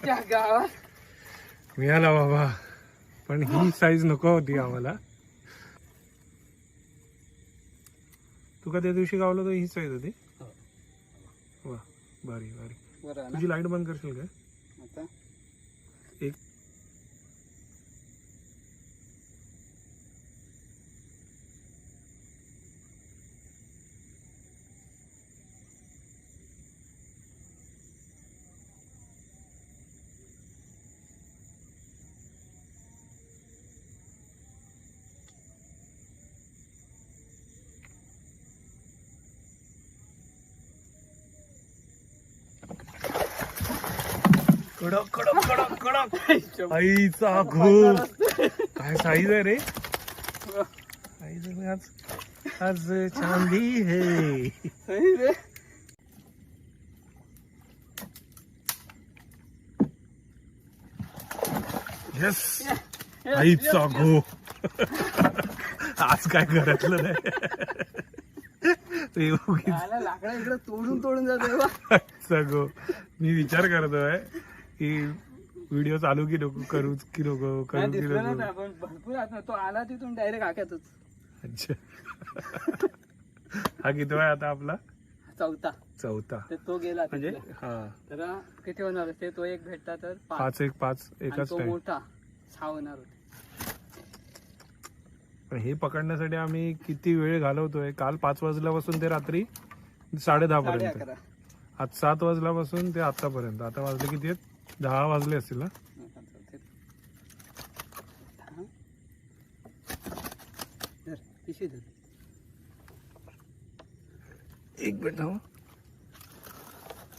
त्या गावात मिळाला बाबा, पण ही साईज नको होती आम्हाला. तू का त्या दिवशी गावला तर ही साईज होती. वा, भारी भारी. बरं ना तुझी लाईट बंद करशील काय? आता एक कडक कडक कडक कडक आईचा घो. काय साईज आहे रे. साईज आज आज चांदी है. सही रे. यस. आईचा घो. आज काय घरातलं नाही. ते उगीच लाकडा इकडे तोडून तोडून जातो. आईचा घो. मी विचार करतोय की व्हिडिओ चालू की नको करू की नको करू की दिसलं नको. ना पण भरपूर आता तो आला तिथून डायरेक्ट आख्यातच. अच्छा. हा किती आहे आता आपला? चौथा. चौथा. तर तो गेला म्हणजे तिथला. हा तर किती होणार असते तो एक भेटला तर 5 1 5 आणि एकाच तो टाइम. मोठा 6 होणार होते. हे पकडण्यासाठी आम्ही किती वेळ घालवतोय. काल 5 वाजल्यापासून ते रात्री 10:30 पर्यंत. 11:30. आज 7 वाजल्यापासून ते आतापर्यंत. आता वाजले किती आहेत? 10 वाजले असतील ना. धर, पिशवी धर. एक मिनिट थांबा.